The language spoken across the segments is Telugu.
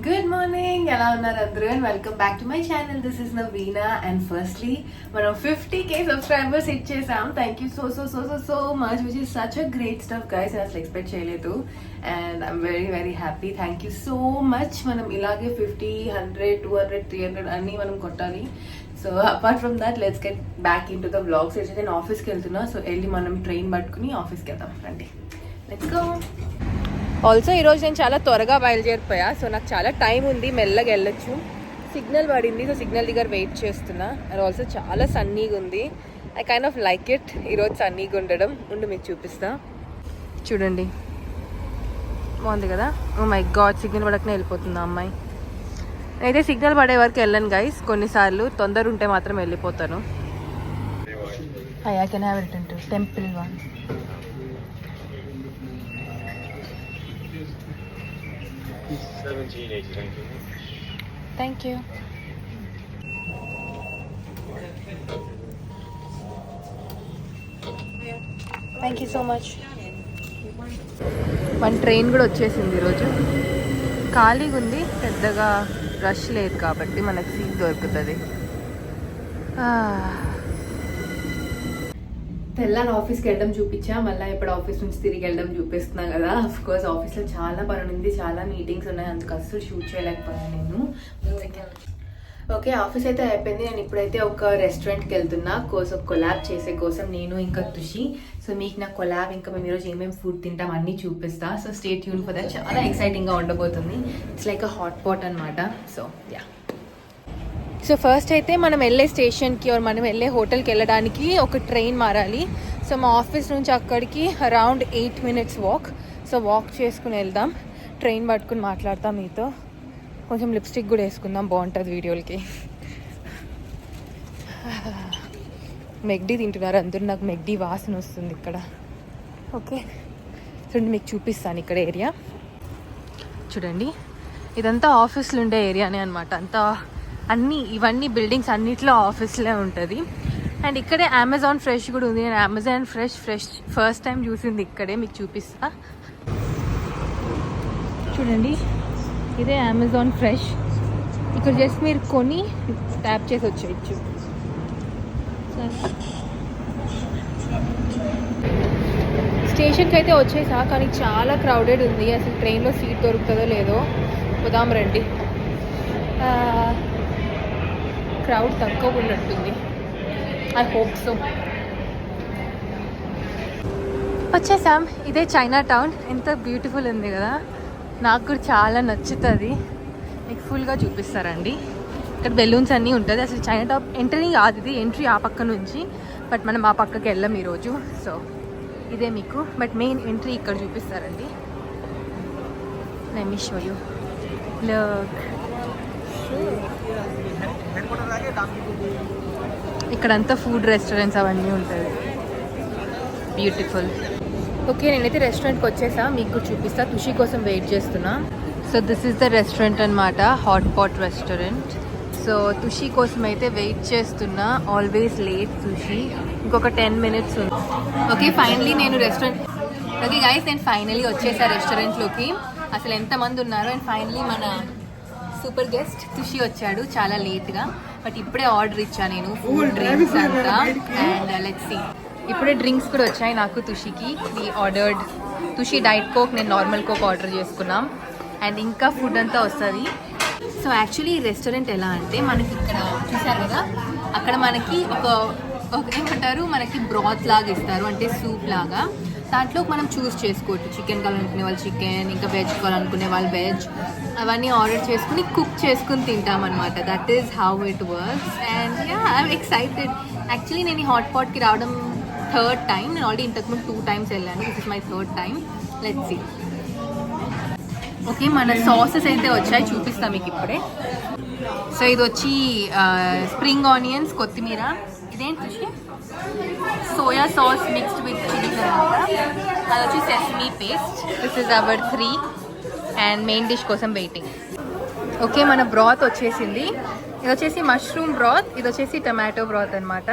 Good morning, ఎలా ఉన్నారు అందరూ and welcome back to my channel. This is Navina and firstly మనం 50k subscribers hit చేసాం. Thank you so much, which is such a great stuff guys. నేను అసలు ఎక్స్పెక్ట్ చేయలేదు and I'm very happy. Thank you so much. మనం ఇలాగే 50, 100, 200, 300 అన్ని మనం కొట్టాలి. So apart from that let's get back in to the vlogs. అయితే నేను ఆఫీస్కి వెళ్తున్నా, సో వెళ్ళి మనం ట్రైన్ పట్టుకుని ఆఫీస్కి వెళ్దాం. రండి, లెట్స్ గో. ఆల్సో ఈరోజు నేను చాలా త్వరగా బయలుదేరిపోయా, సో నాకు చాలా టైం ఉంది, మెల్లగా వెళ్ళొచ్చు. సిగ్నల్ పడింది, సో సిగ్నల్ దగ్గర వెయిట్ చేస్తున్నా. అండ్ ఆల్సో చాలా సన్నీగా ఉంది. I kind of like it ఈరోజు సన్నీగా ఉండడం. ఉండి మీకు చూపిస్తా, చూడండి, బాగుంది కదా. ఓ మై గాడ్, సిగ్నల్ పడకనే వెళ్ళిపోతుంది ఆ అమ్మాయి. అయితే సిగ్నల్ పడే వరకు వెళ్ళను గైస్, కొన్నిసార్లు తొందర ఉంటే మాత్రం వెళ్ళిపోతాను. I can have it into temple one. Thank you. Thank you so much. మన ట్రైన్ కూడా వచ్చేసింది ఈరోజు. ఖాళీగా ఉంది, పెద్దగా రష్ లేదు కాబట్టి మనకు సీట్ దొరుకుతుంది. తెల్లారి ఆఫీస్కి వెళ్ళడం చూపించా, మళ్ళీ ఇప్పుడు ఆఫీస్ నుంచి తిరిగి వెళ్ళడం చూపిస్తున్నా కదా. అఫ్ కోర్స్ ఆఫీస్లో చాలా పని ఉంది, చాలా మీటింగ్స్ ఉన్నాయి, అందుకు అస్సలు షూట్ చేయలేకపోయాను నేను. ఓకే, ఆఫీస్ అయితే అయిపోయింది. నేను ఇప్పుడైతే ఒక రెస్టారెంట్కి వెళ్తున్నా కోసం, కొలాబ్ చేసే కోసం, నేను ఇంకా తుషి. సో మీకు నా కొలాబ్ ఇంకా మేము ఈరోజు ఏమేమి ఫుడ్ తింటాం అన్నీ చూపిస్తా. So stay tune for that. చాలా ఎక్సైటింగ్గా ఉండబోతుంది. It's like a hot pot అనమాట. సో యా, సో ఫస్ట్ అయితే మనం వెళ్ళే స్టేషన్కి మనం వెళ్ళే హోటల్కి వెళ్ళడానికి ఒక ట్రైన్ మారాలి. సో మా ఆఫీస్ నుంచి అక్కడికి around 8 minutes walk. So walk చేసుకుని వెళ్దాం, ట్రైన్ పట్టుకుని మాట్లాడతాం మీతో. కొంచెం లిప్స్టిక్ కూడా వేసుకుందాం, బాగుంటుంది వీడియోలకి. మెగ్డీ తింటున్నారు అందరూ, నాకు మెగ్డీ వాసన వస్తుంది ఇక్కడ. ఓకే, చూడండి మీకు చూపిస్తాను ఇక్కడ ఏరియా. చూడండి, ఇదంతా ఆఫీస్లో ఉండే ఏరియానే అనమాట. అంతా ఇవన్నీ బిల్డింగ్స్ అన్నిట్లో ఆఫీస్లే ఉంటుంది. అండ్ ఇక్కడే అమెజాన్ ఫ్రెష్ కూడా ఉంది. నేను అమెజాన్ ఫ్రెష్ ఫస్ట్ టైం చూసింది ఇక్కడే, మీకు చూపిస్తా. చూడండి, ఇదే అమెజాన్ ఫ్రెష్. ఇక్కడ జస్ట్ మీరు కొని ట్యాప్ చేసి వచ్చేయచ్చు. స్టేషన్కి అయితే వచ్చేసా, కానీ చాలా క్రౌడెడ్ ఉంది. అసలు ట్రైన్లో సీట్ దొరుకుతుందో లేదో. పోదాం రండి. క్రౌడ్ తక్కువ ఉన్నట్టుంది, ఐ హోప్ సో. వచ్చేసాం, ఇదే చైనా టౌన్. ఎంత బ్యూటిఫుల్ ఉంది కదా, నాకు కూడా చాలా నచ్చుతుంది. మీకు ఫుల్గా చూపిస్తారండి. ఇక్కడ బెలూన్స్ అన్నీ ఉంటుంది. అసలు చైనా టౌన్ ఎంట్రీ కాదు, ఇది ఎంట్రీ ఆ పక్క నుంచి. బట్ మనం ఆ పక్కకి వెళ్ళాం ఈరోజు. సో ఇదే మీకు, బట్ మెయిన్ ఎంట్రీ ఇక్కడ చూపిస్తారండి. Let me show you. Look, ఇక్కడంతా ఫుడ్ రెస్టారెంట్స్ అవన్నీ ఉంటుంది, బ్యూటిఫుల్. ఓకే, నేనైతే రెస్టారెంట్కి వచ్చేసా, మీకు చూపిస్తా. తుషి కోసం వెయిట్ చేస్తున్నా. So this is the restaurant అనమాట, hot pot restaurant. So Tushi కోసం అయితే వెయిట్ చేస్తున్నా. Always late Tushi. ఇంకొక 10 minutes ఉంది. ఓకే, ఫైనలీ నేను ఓకే గైస్, నేను ఫైనలీ వచ్చేసా రెస్టారెంట్లోకి. అసలు ఎంతమంది ఉన్నారు. అండ్ ఫైనలీ మన సూపర్ గెస్ట్ తుషి వచ్చాడు చాలా లేట్గా. బట్ ఇప్పుడే ఆర్డర్ ఇచ్చా నేను, ఫుడ్ డ్రింక్స్ అంతా. అండ్ లెట్స్ సీ, ఇప్పుడే డ్రింక్స్ కూడా వచ్చాయి నాకు, తుషికి. We ordered, Tushi diet coke, నేను నార్మల్ కోక్ ఆర్డర్ చేసుకున్నాం. అండ్ ఇంకా ఫుడ్ అంతా వస్తుంది. సో యాక్చువల్లీ ఈ రెస్టారెంట్ ఎలా అంటే, మనకి ఇక్కడ చూసారు కదా, అక్కడ మనకి ఒక ఏమంటారు, మనకి బ్రాత్ లాగా ఇస్తారు, అంటే సూప్ లాగా. దాంట్లో మనం చూస్ చేసుకోవచ్చు, చికెన్ కావాలనుకునే వాళ్ళు చికెన్, ఇంకా వెజ్ కావాలనుకునే వాళ్ళు వెజ్, అవన్నీ ఆర్డర్ చేసుకుని కుక్ చేసుకుని తింటామన్నమాట. That is how it works. And yeah, I'm excited. Actually నేను ఈ హాట్ పాట్కి రావడం 3rd time. నేను ఆల్రెడీ ఇంతకుముందు 2 times వెళ్ళాను. This is my 3rd time. Let's see. Okay, మన సాసెస్ అయితే వచ్చాయి, చూపిస్తాం మీకు ఇప్పుడే. సో ఇది వచ్చి స్ప్రింగ్ ఆనియన్స్, కొత్తిమీర. ఇదేంటి soya sauce mixed with chillies అనమాట. అది వచ్చి sesame paste. This is our 3. And main dish కోసం వెయిటింగ్. ఓకే, మన బ్రాత్ వచ్చేసింది. ఇది వచ్చేసి మష్రూమ్ బ్రాత్, ఇది వచ్చేసి టమాటో బ్రాత్ అనమాట.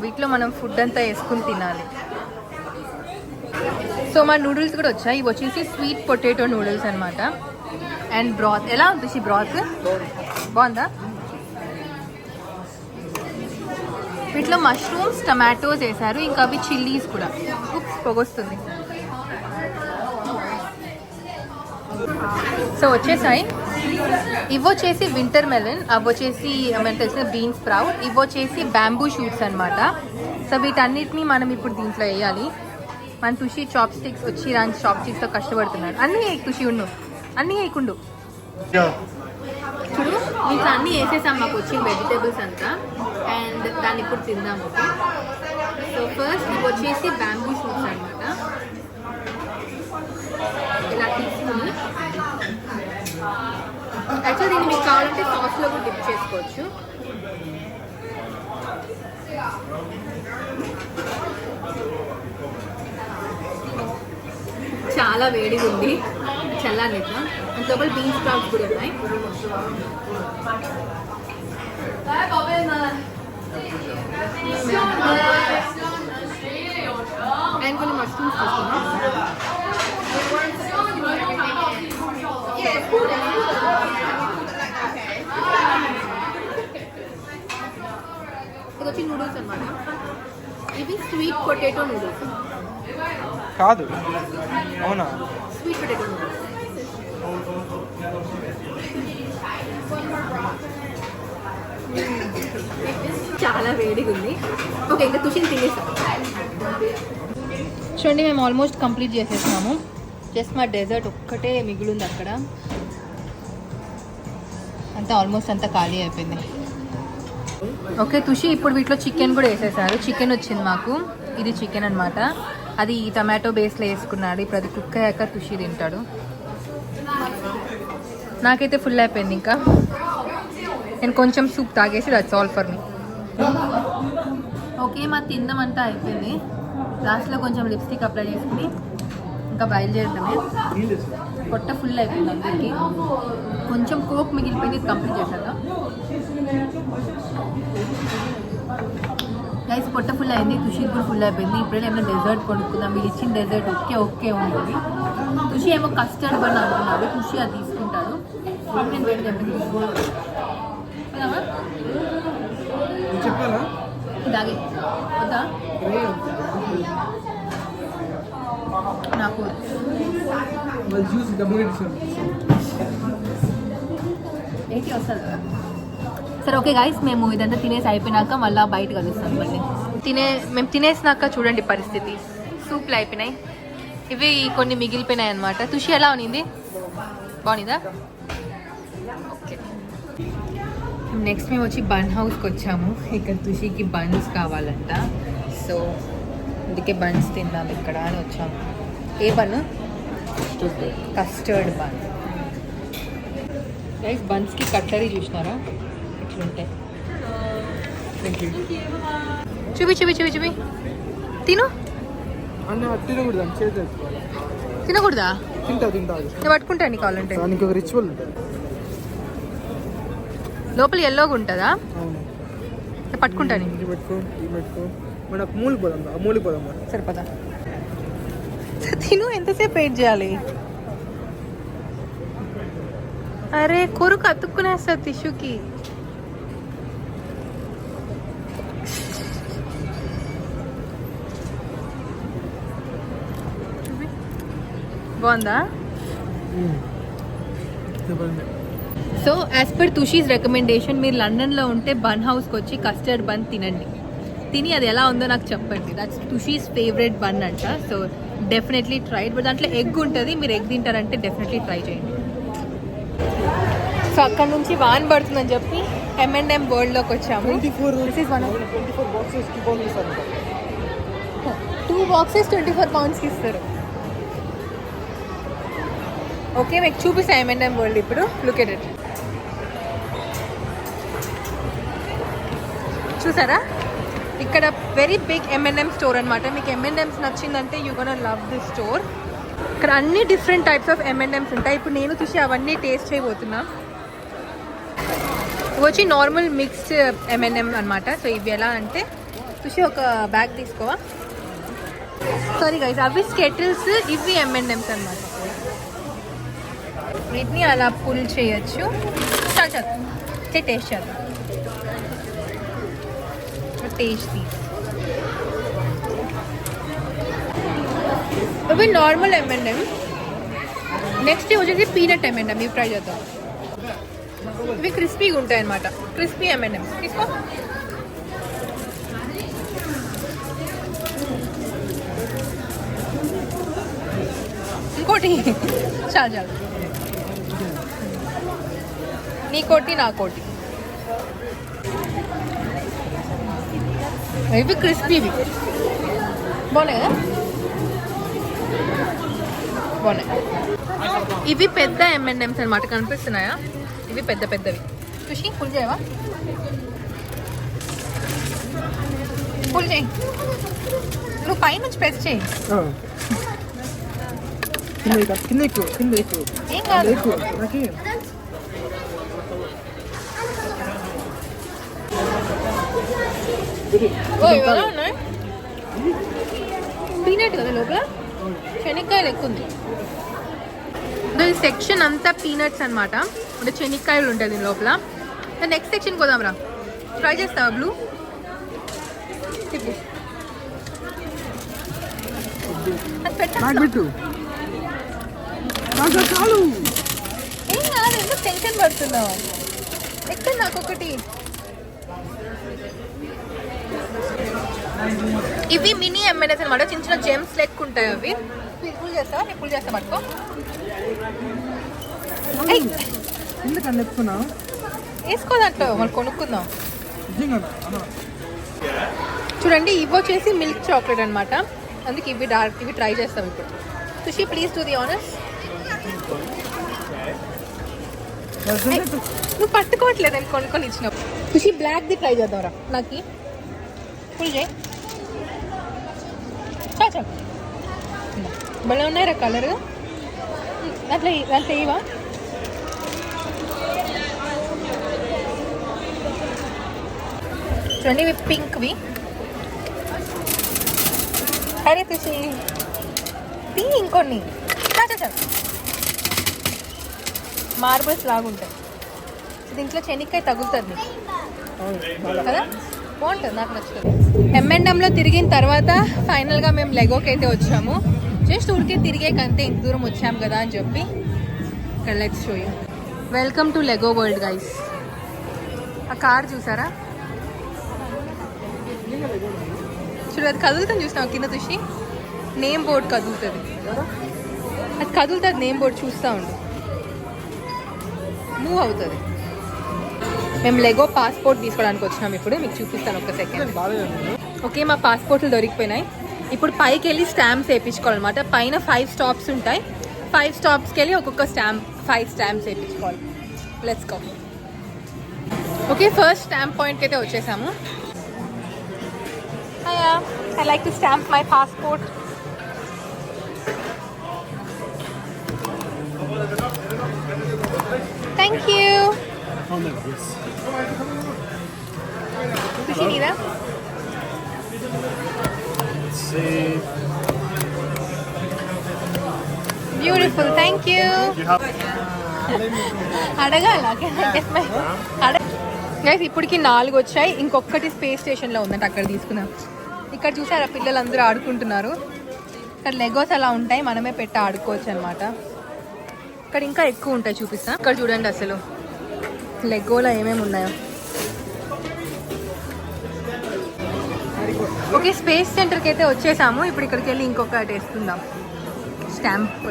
వీటిలో మనం ఫుడ్ అంతా వేసుకుని తినాలి. సో మా నూడిల్స్ కూడా వచ్చాయి. ఇవి వచ్చేసి స్వీట్ పొటాటో నూడిల్స్ అనమాట. అండ్ బ్రాత్ ఎలా ఉంది తుషి బ్రాత్ బాగుందా వీటిలో మష్రూమ్స్ టమాటోస్ వేసారు ఇంకా అవి చిల్లీస్ కూడా పొగొస్తుంది సో వచ్చేసాయి ఇవి వచ్చేసి వింటర్ మెలన్ అవి వచ్చేసి మనకు తెలిసిన బీన్స్ స్ప్రౌట్ ఇవి వచ్చేసి బ్యాంబూ షూట్స్ అనమాట సో వీటన్నిటిని మనం ఇప్పుడు దీంట్లో వేయాలి మన తుషి చాప్ స్టిక్స్ వచ్చి రాని చాప్ స్టిక్స్తో కష్టపడుతున్నాడు అన్నీ తుషి ఉండు అన్నీ వేయకుండు చూడు వీటిలో అన్నీ వేసేసాం మాకు వచ్చిన వెజిటేబుల్స్ అంతా అండ్ దాన్ని ఇప్పుడు తిందాం ఓకే సో ఫస్ట్ ఇవి వచ్చేసి బ్యాంబూ షూట్స్ అనమాట ఇలా తీసుకుని యాక్చువల్ దీన్ని మీకు కావాలంటే సాస్లో కూడా డిప్ చేసుకోవచ్చు చాలా వేడిగా ఉంది చల్లారిత అంత లోపల బీన్స్ స్ప్రౌట్స్ కూడా ఉన్నాయి అండ్ కొన్ని మష్రూమ్స్ తీసుకున్నాం ఇది వచ్చి నూడిల్స్ అన్నమాట ఇవి స్వీట్ పొటాటో నూడిల్స్ కాదు అవునా స్వీట్ పొటాటో నూడిల్స్ చాలా వేడిగా ఉంది ఓకే ఇంకా తుషిని తినేసాం చూడండి మేము ఆల్మోస్ట్ కంప్లీట్ చేసేసినాము జస్ట్ మా డెజర్ట్ ఒక్కటే మిగిలింది అక్కడ అంతా ఆల్మోస్ట్ అంతా ఖాళీ అయిపోయింది ఓకే తుషి ఇప్పుడు వీటిలో చికెన్ కూడా వేసేసారు చికెన్ వచ్చింది మాకు ఇది చికెన్ అనమాట అది టమాటో బేస్లో వేసుకున్నాడు ఇప్పుడు అది కుక్ అయ్యాక తుషి తింటాడు నాకైతే ఫుల్ అయిపోయింది ఇంకా నేను కొంచెం సూప్ తాగేసి that's all for me okay మా తిందాం అంతా అయిపోయింది లాస్ట్లో కొంచెం లిప్స్టిక్ అప్లై చేసుకుని ఇంకా బయలుదేరటమే పొట్ట ఫుల్ అయిపోయింది అందరికీ కొంచెం కోక్ మిగిలిపోయింది కంప్లీట్ చేశాక గైస్ పొట్ట ఫుల్ అయింది తుషి కూడా ఫుల్ అయిపోయింది ఇప్పుడే ఏమైనా డెజర్ట్ కొనుక్కుందాం వీళ్ళు ఇచ్చిన డెజర్ట్ ఓకే ఉంటుంది తుషి ఏమో కస్టర్డ్ బన్ అంటున్నాడు తుషి అది తీసుకుంటాడు నేను వేడి చెప్పాలా ఇదాగే వద్దా నాకు ఏంటి వస్తుంది కదా సరే ఓకే గాయస్ మేము ఇదంతా తినేసి అయిపోయినాక మళ్ళీ బయట కలుస్తాం మళ్ళీ మేము తినేసినాక చూడండి పరిస్థితి సూప్లు అయిపోయినాయి ఇవి కొన్ని మిగిలిపోయినాయి అనమాట తుషి ఎలా ఉన్నింది బాగుందా ఓకే నెక్స్ట్ మేము వచ్చి బన్ హౌస్కి వచ్చాము ఇక్కడ తుషికి బన్స్ కావాలంట సో అందుకే బన్స్ తిందాం ఇక్కడ అని వచ్చాము ఏ బన్ కస్టర్డ్ బన్ గైస్ బన్స్కి కట్లరీ చూసినారా ఇట్లుంటాయి చూపి తిను తినకూడదా నేను పట్టుకుంటాను నీకు కావాలంటే ఒక రిచువల్ ఉంటుంది లోపల ఎల్లోగా ఉంటుందా పట్టుకుంటాను మనకు మూలిపోదాం సరిపోదా తిను ఎంతసేపు వెయిట్ చేయాలి అరే కొరుకు అతుక్కునేస్తా టిష్యూకి బాగుందా సో యాజ్ పర్ తుషీస్ రికమెండేషన్ మీరు లండన్లో ఉంటే బన్ హౌస్కి వచ్చి కస్టర్డ్ బన్ తినండి తిని అది ఎలా ఉందో నాకు చెప్పండి దట్స్ తుషీస్ ఫేవరెట్ బన్ అంట సో డెఫినెట్లీ ట్రై బట్ దాంట్లో ఎగ్ ఉంటుంది మీరు ఎగ్ తింటారంటే డెఫినెట్లీ ట్రై చేయండి సో అక్కడ నుంచి వాన్ పడుతుందని చెప్పి M&M వరల్డ్లోకి వచ్చాము 2 బాక్సెస్ 24 poundsకి ఇస్తారు ఓకే మీకు చూపిస్తా M&M వరల్డ్ ఇప్పుడు లుక్ ఎట్ ఇట్ చూసారా ఇక్కడ వెరీ బిగ్ M&M స్టోర్ అనమాట మీకు M&M's నచ్చిందంటే you gonna love this store ఇక్కడ అన్ని డిఫరెంట్ టైప్స్ ఆఫ్ M&M's ఉంటాయి ఇప్పుడు నేను చూసి అవన్నీ టేస్ట్ చేయబోతున్నా వచ్చి నార్మల్ మిక్స్డ్ M&M అనమాట సో ఇవి ఎలా అంటే చూసి ఒక బ్యాగ్ తీసుకోవా సారీ గైస్ అవి స్కెటిల్స్ ఇవి M&M's అనమాట వీటిని అలా పుల్ చేయొచ్చు. చాలు చాలు టేస్ట్ చేద్దాం. టేస్ట్ ఇవి నార్మల్ M&M. నెక్స్ట్ వచ్చేసి పీనట్ M&M. ఇవి ట్రై చేద్దాం. ఇవి క్రిస్పీగా ఉంటాయి అన్నమాట. క్రిస్పీ M&M తీసుకో. ఇంకోటి చాలు చాలు, నీకోటి నాకోటి. ఇవి క్రిస్పీవి బాగున్నాయి కదా, బాగున్నాయి. ఇవి పెద్ద M&Ms అనమాట, కనిపిస్తున్నాయా? ఇవి పెద్ద పెద్దవి. చూసి ఫుల్ చేయవా? ఫుల్ చేయి, నువ్వు పైనుంచి ప్రెస్ చేయి. ఏం కాదు. ఎలా ఉన్నాయి? పీనట్ కదా లోపల, శనక్కాయలు ఎక్కువ ఉంది. ఈ సెక్షన్ అంతా పీనట్స్ అనమాట, అంటే శనక్కాయలు ఉంటుంది దీని లోపల. నెక్స్ట్ సెక్షన్ పోదాం రా. ట్రై చేస్తావా బ్లూ? అది పెట్టు. ఏం కాదు, ఎందుకు టెన్షన్ పడుతున్నావు? ఎక్కడ నాకొకటి. ఇవి మినీ M&Ms అనమాట, చిన్న చిన్న జెమ్స్ లెక్క ఉంటాయి అవి. పుల్ చేస్తావా? నేను పుల్ చేస్తా, పట్టుకో. వేసుకో దాంట్లో, మళ్ళీ కొనుక్కుందాం. చూడండి, ఇవి వచ్చేసి మిల్క్ చాక్లెట్ అనమాట, అందుకే ఇవి ట్రై చేస్తాం ఇప్పుడు. Sushee please do the honours. నువ్వు పట్టుకోవట్లేదు అని కొనుక్కొని ఇచ్చినప్పుడు. సుషి బ్లాక్ది ట్రై చేద్దాం రా. నాకు ఫుల్ చేయి. చాలు భలే ఉన్నాయిరా కలర్. అట్లా అట్లా ఇవా? చూడండి, ఇవి పింక్వి. అరే చూసి తీ ఇంకొన్ని. చాలు మార్బల్స్ లాగుంటాయి. దీంట్లో శనక్కాయ తగులుతుంది కదా, బాగుంటుంది, నాకు నచ్చుతుంది. M&Mలో తిరిగిన తర్వాత ఫైనల్గా మేము లెగోకి అయితే వచ్చాము. జస్ట్ ఊరికే తిరిగేకంతే, ఇంత దూరం వచ్చాము కదా అని చెప్పి. ఇక్కడ let's show you. Welcome to Lego world guys. ఆ కార్ చూసారా? చూడు, అది కదులుతుంది, చూసినావు కింద చూసి? నేమ్ బోర్డ్ కదులుతుంది, అది కదులుతుంది. నేమ్ బోర్డ్ చూస్తూ ఉండు, మూవ్ అవుతుంది. మేము లెగో పాస్పోర్ట్ తీసుకోవడానికి వచ్చినాం. ఇప్పుడు మీకు చూపిస్తాను ఒక సెకండ్. ఓకే, మా పాస్పోర్ట్లు దొరికిపోయినాయి. ఇప్పుడు పైకి వెళ్ళి స్టాంప్స్ వేయించుకోవాలన్నమాట. పైన 5 స్టాప్స్ ఉంటాయి. 5 స్టాప్స్కి వెళ్ళి ఒక్కొక్క 5 స్టాంప్స్ వేయించుకోవాలి. Let's go. Okay, first stamp పాయింట్కి అయితే వచ్చేసాము. I like to stamp my passport. Thank you. Khushi నీదా? Beautiful, thank you. అడగాల గైస్, ఇప్పటికి 4 వచ్చాయి. ఇంకొకటి స్పేస్ స్టేషన్లో ఉందంట, అక్కడ తీసుకున్నాం. ఇక్కడ చూసారా పిల్లలందరూ ఆడుకుంటున్నారు. ఇక్కడ లెగోస్ అలా ఉంటాయి, మనమే పెట్టి ఆడుకోవచ్చు అనమాట. ఇక్కడ ఇంకా ఎక్కువ ఉంటాయి, చూపిస్తా. ఇక్కడ చూడండి అసలు లెగోలో ఏమేమి ఉన్నాయో. ఓకే, స్పేస్ సెంటర్కి అయితే వచ్చేసాము. ఇప్పుడు ఇక్కడికి వెళ్ళి ఇంకొకటి వేసుకుందాం, stamp.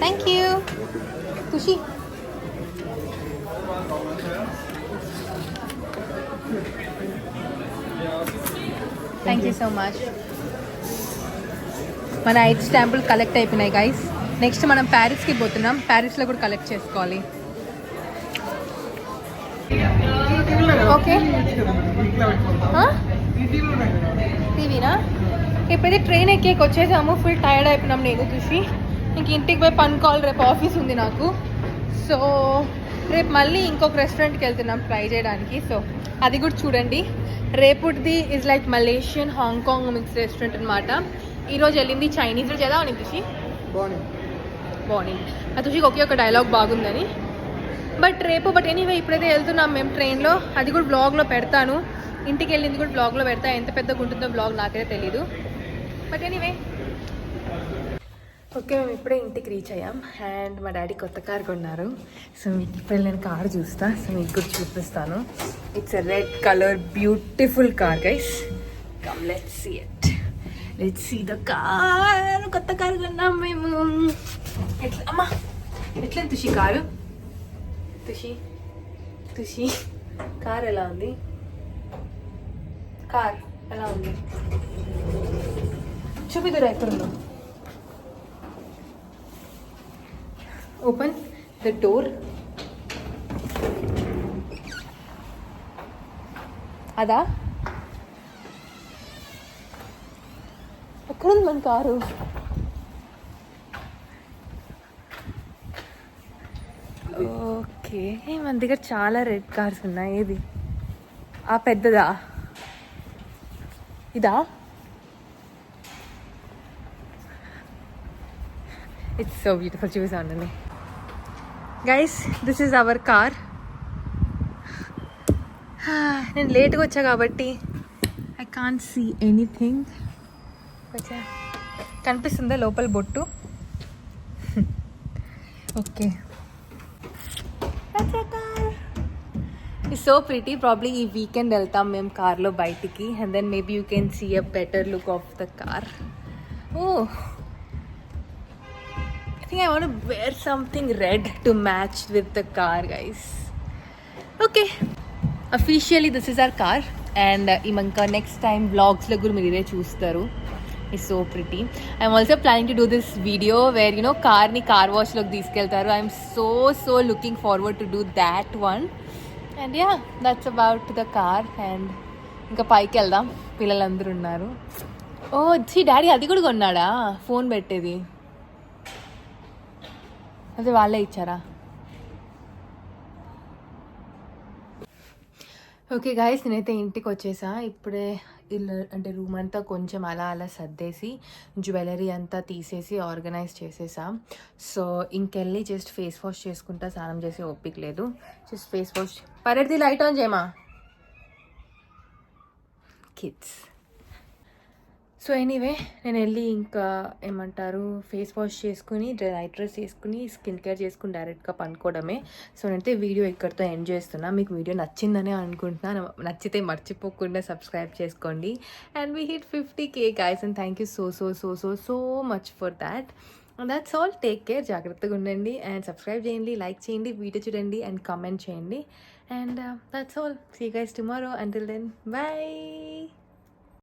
Thank you Khushi. Thank you so much. మన 5 స్టాంపులు కలెక్ట్ అయిపోయినాయి గైస్. నెక్స్ట్ మనం ప్యారిస్కి పోతున్నాం. ప్యారిస్లో కూడా కలెక్ట్ చేసుకోవాలి. ఓకే, టీవీనా? ఇప్పుడైతే ట్రైన్ ఎక్కేకి వచ్చేసాము. ఫుల్ టైర్డ్ అయిపోయినాం నేను చూసి. ఇంక ఇంటికి పోయి పనుకోవాలి, రేపు ఆఫీస్ ఉంది నాకు. సో రేపు మళ్ళీ ఇంకొక రెస్టారెంట్కి వెళ్తున్నాం ట్రై చేయడానికి. సో అది కూడా చూడండి. రేపుది is like Malaysian Hong Kong mix restaurant అనమాట. ఈరోజు వెళ్ళింది చైనీస్. చేద్దాం అని చూసి బాగుంది. తుషికి ఒకే ఒక డైలాగ్ బాగుందని. బట్ ఎనీవే ఇప్పుడైతే వెళ్తున్నాం మేము ట్రైన్లో. అది కూడా బ్లాగ్లో పెడతాను. ఇంటికి వెళ్ళింది కూడా బ్లాగ్లో పెడతా. ఎంత పెద్దగా ఉంటుందో బ్లాగ్ నాకైతే తెలీదు. బట్ ఎనీవే ఓకే, మేము ఇప్పుడే ఇంటికి రీచ్ అయ్యాం. అండ్ మా డాడీ కొత్త కార్ కొన్నారు. సో మీకు ఇప్పుడు నేను కార్ చూస్తా. సో మీకు కూడా చూపిస్తాను. It's a red colour beautiful car guys. Come let's see it. Let's see the car. కొత్త కార్ కొన్నాం మేము. ఎట్లా అమ్మా, ఎట్లా తుషి కారు? తుషి కార్ ఎలా ఉంది? కార్ ఎలా ఉంది చూపిదురా, ఎక్కడుందో. Open the door. అదా ఎక్కడుంది మన కారు? ఓకే, మన దగ్గర చాలా రెడ్ కార్స్ ఉన్నాయి. ఏది ఆ పెద్దదా? ఇదా? It's so beautiful. చూసానండి guys, this is our car. నేను లేట్గా వచ్చా కాబట్టి ఐ కాంట్ సీ ఎనీథింగ్. కనిపిస్తుందా లోపల బొట్టు? Okay, it's so pretty. Probably ఈ వీకెండ్ వెళ్తాం మేము కార్లో బయటికి. And then maybe you can see a better look of the car. Oh, I think I want to wear something red to match with the car, guys. Okay, officially this is our car. And imanka next time vlogs lo guru mere chustaru. It's so pretty. I'm also planning to do this video where you know car ni car wash log తీసుకెళ్తారు. I'm so looking forward to do that one. And yeah, that's about the car. And ఇంకా పైకి వెళ్దాం. పిల్లలందరూ ఉన్నారు. ఓ ఛీ, డాడీ అది కూడా కొన్నాడా? ఫోన్ పెట్టేది అదే వాళ్ళే ఇచ్చారా? ఓకే గాయస్, నేనైతే ఇంటికి వచ్చేసా. ఇప్పుడే ఇల్లు అంటే రూమ్ అంతా కొంచెం అలా సర్దేసి జ్యువెలరీ అంతా తీసేసి ఆర్గనైజ్ చేసేసా. సో ఇంకెళ్ళి జస్ట్ ఫేస్ వాష్ చేసుకుంటా. స్నానం చేసి ఓపిక లేదు. Just face wash. పరేది లైట్ ఆన్ చేయమా కిడ్స్. సో ఎనీవే నేను వెళ్ళి ఇంకా ఏమంటారు ఫేస్ వాష్ చేసుకుని నైట్ డ్రెస్ వేసుకుని స్కిన్ కేర్ చేసుకుని డైరెక్ట్గా పనుకోవడమే. సో నేనైతే వీడియో ఇక్కడితో ఎండ్ చేస్తున్నా. మీకు వీడియో నచ్చిందని అనుకుంటున్నాను. నచ్చితే మర్చిపోకుండా సబ్స్క్రైబ్ చేసుకోండి. And we hit 50K guys. And thank you so much for that. And that's all. Take care, జాగ్రత్తగా ఉండండి. అండ్ సబ్స్క్రైబ్ చేయండి, లైక్ చేయండి, వీడియో చూడండి అండ్ కామెంట్ చేయండి. And that's all. See you guys tomorrow. Until then, by.